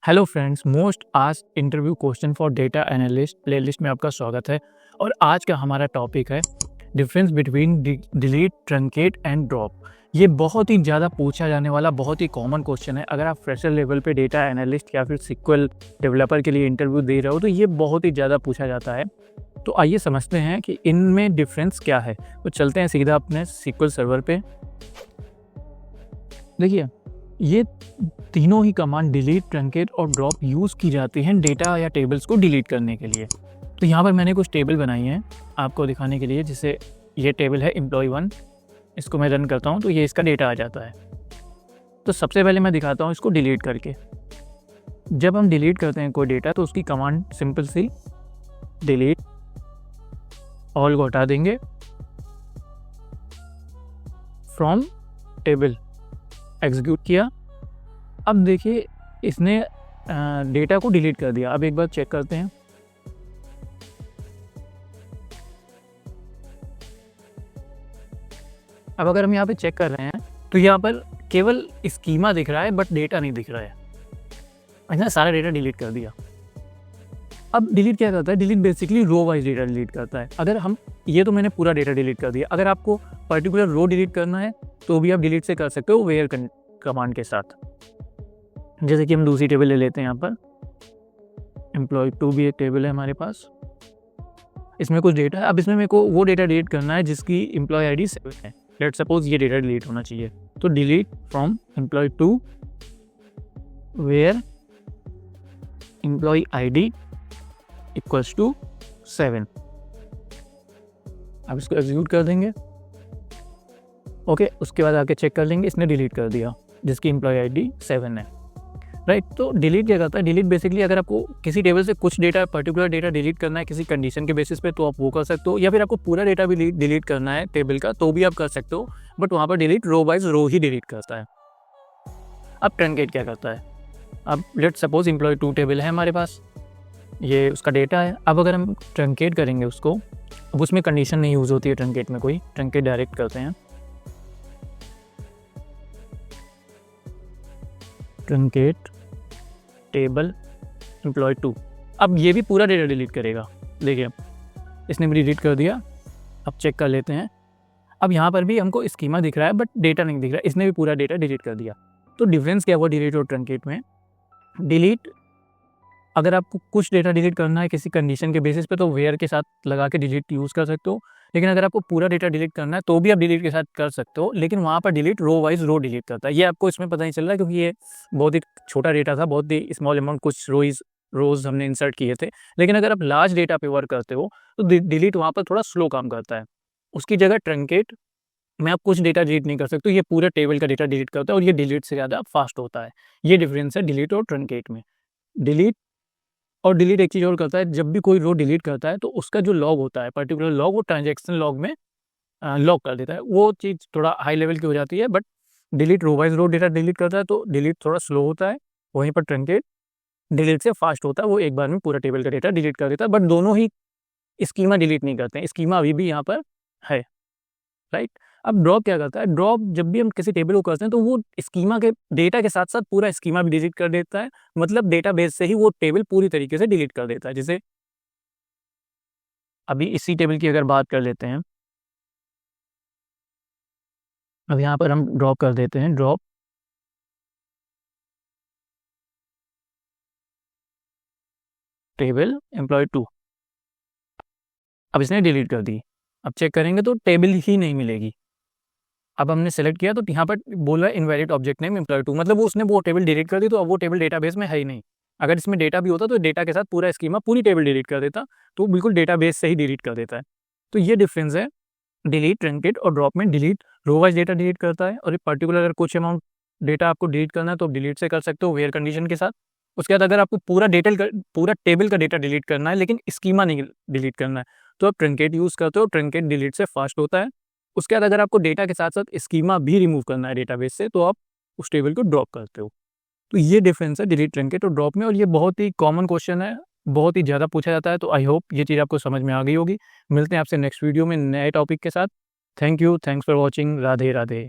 Hello friends, most asked interview question for data analyst playlist में आपका स्वागत है। और आज का हमारा टॉपिक है difference between delete, truncate and drop. ये बहुत ही ज़्यादा पूछा जाने वाला बहुत ही कॉमन क्वेश्चन है। अगर आप फ्रेशर लेवल पे डेटा एनालिस्ट या फिर सिक्वल डेवलपर के लिए इंटरव्यू दे रहे हो तो ये बहुत ही ज़्यादा पूछा जाता है। तो आइए समझते हैं कि इनमें डिफरेंस क्या है। तो चलते हैं सीधा अपने सिक्वल सर्वर पे। देखिए, ये तीनों ही कमांड डिलीट, ट्रंकेट और ड्रॉप यूज़ की जाती हैं डेटा या टेबल्स को डिलीट करने के लिए। तो यहाँ पर मैंने कुछ टेबल बनाई हैं आपको दिखाने के लिए। जैसे ये टेबल है एम्प्लॉय 1, इसको मैं रन करता हूँ तो ये इसका डेटा आ जाता है। तो सबसे पहले मैं दिखाता हूँ इसको डिलीट करके। जब हम डिलीट करते हैं कोई डेटा तो उसकी command simple C delete, all को हटा देंगे, फ्रॉम टेबल एग्जीक्यूट किया। अब देखिए इसने डेटा को डिलीट कर दिया। अब एक बार चेक करते हैं। अब अगर हम यहाँ पे चेक कर रहे हैं तो यहाँ पर केवल स्कीमा दिख रहा है बट डेटा नहीं दिख रहा है। इसने सारा डेटा डिलीट कर दिया। अब डिलीट क्या करता है? Delete basically row wise data delete करता है। अगर हम ये तो मैंने पूरा डेटा डिलीट कर दिया। अगर आपको पर्टिकुलर रो डिलीट करना है तो भी आप डिलीट से कर सकते हो वेयर कमांड के साथ। जैसे कि हम दूसरी टेबल ले लेते हैं। यहाँ पर एम्प्लॉय 2 भी एक टेबल है हमारे पास, इसमें कुछ डेटा है। अब इसमें मेरे को वो डेटा डिलीट करना है जिसकी एम्प्लॉय आईडी 7 है। लेट सपोज ये डेटा डिलीट होना चाहिए। तो delete from employee 2 where employee ID equals to 7। अब इसको एग्जीक्यूट कर देंगे। ओके, उसके बाद आके चेक कर लेंगे, इसने डिलीट कर दिया जिसकी एम्प्लॉय आईडी 7 है। राइट। तो डिलीट क्या करता है? डिलीट बेसिकली अगर आपको किसी टेबल से कुछ डेटा, पर्टिकुलर डेटा डिलीट करना है किसी कंडीशन के बेसिस पे तो आप वो कर सकते हो, या फिर आपको पूरा डेटा भी डिलीट करना है टेबल का तो भी आप कर सकते हो। बट वहाँ पर डिलीट रो वाइज रो ही डिलीट करता है। अब ट्रंकेट क्या करता है? अब लेट सपोज एम्प्लॉय 2 टेबल है हमारे पास, ये उसका डेटा है। अब अगर हम ट्रंकेट करेंगे उसको, अब उसमें कंडीशन नहीं यूज़ होती है ट्रंकेट में कोई, ट्रंकेट डायरेक्ट करते हैं। Truncate table employee 2। अब ये भी पूरा डेटा डिलीट करेगा। देखिए इसने भी डिलीट कर दिया। अब चेक कर लेते हैं। अब यहाँ पर भी हमको स्कीमा दिख रहा है बट डेटा नहीं दिख रहा है। इसने भी पूरा डेटा डिलीट कर दिया। तो डिफरेंस क्या हुआ डिलीट और ट्रंकेट में? डिलीट अगर आपको कुछ डेटा डिलीट करना है किसी कंडीशन के बेसिस पे तो वेयर के साथ लगा के डिलीट यूज़ कर सकते हो। लेकिन अगर आपको पूरा डेटा डिलीट करना है तो भी आप डिलीट के साथ कर सकते हो। लेकिन वहाँ पर delete row wise row delete करता है। ये आपको इसमें पता नहीं चल रहा है क्योंकि ये बहुत ही छोटा डेटा था, बहुत ही स्मॉल अमाउंट, कुछ रोज हमने इंसर्ट किए थे। लेकिन अगर आप लार्ज डेटा पे वर्क करते हो तो डिलीट वहाँ पर थोड़ा स्लो काम करता है। उसकी जगह ट्रंकेट में आप कुछ डेटा डिलीट नहीं कर सकते, ये पूरे टेबल का डेटा डिलीट करता है और ये डिलीट से ज़्यादा फास्ट होता है। ये डिफरेंस है डिलीट और ट्रंकेट में। डिलीट एक चीज़ और करता है, जब भी कोई रो डिलीट करता है तो उसका जो लॉग होता है, पर्टिकुलर लॉग, वो ट्रांजैक्शन लॉग में लॉक कर देता है। वो चीज़ थोड़ा हाई लेवल की हो जाती है। But delete row wise row data delete करता है तो डिलीट थोड़ा स्लो होता है। वहीं पर ट्रंकेट डिलीट से फास्ट होता है, वो एक बार में पूरा टेबल का डेटा डिलीट कर देता है। बट दोनों ही स्कीमा डिलीट नहीं करते हैं, स्कीमा अभी भी यहाँ पर है। राइट। अब ड्रॉप क्या करता है? ड्रॉप जब भी हम किसी टेबल को करते हैं तो वो स्कीमा के डेटा के साथ साथ पूरा स्कीमा भी डिलीट कर देता है। मतलब डेटाबेस से ही वो टेबल पूरी तरीके से डिलीट कर देता है। जैसे अभी इसी टेबल की अगर बात कर लेते हैं, अब यहाँ पर हम ड्रॉप कर देते हैं, ड्रॉप टेबल एम्प्लॉय 2। अब इसने डिलीट कर दी। अब चेक करेंगे तो टेबल ही नहीं मिलेगी। अब हमने सेलेक्ट किया तो यहाँ पर बोल रहा है इनवैलिड ऑब्जेक्ट नेम एम्प्लॉय 2, मतलब वो उसने वो टेबल डिलीट कर दी। तो अब वो टेबल डेटाबेस में है ही नहीं। अगर इसमें डेटा भी होता तो डेटा के साथ पूरा स्कीमा पूरी टेबल डिलीट कर देता, तो बिल्कुल डेटाबेस से ही डिलीट कर देता है। तो ये डिफरेंस है डिलीट, ट्रंकेट और ड्रॉप में। Delete row wise data delete करता है और पर्टिकुलर अगर कुछ अमाउंट डेटा आपको डिलीट करना है तो डिलीट से कर सकते हो वेयर कंडीशन के साथ। उसके बाद अगर आपको पूरा टेबल का डेटा डिलीट करना है लेकिन स्कीमा नहीं डिलीट करना है तो आप ट्रंकेट यूज़ करते हो। ट्रंकेट डिलीट से फास्ट होता है। उसके बाद अगर आपको डेटा के साथ साथ स्कीमा भी रिमूव करना है डेटाबेस से तो आप उस टेबल को ड्रॉप करते हो। तो ये डिफरेंस है डिलीट, ट्रंकेट और ड्रॉप में। और ये बहुत ही कॉमन क्वेश्चन है, बहुत ही ज़्यादा पूछा जाता है। तो आई होप ये चीज़ आपको समझ में आ गई होगी। मिलते हैं आपसे नेक्स्ट वीडियो में नए टॉपिक के साथ। Thank you, thanks for watching. Radhe Radhe.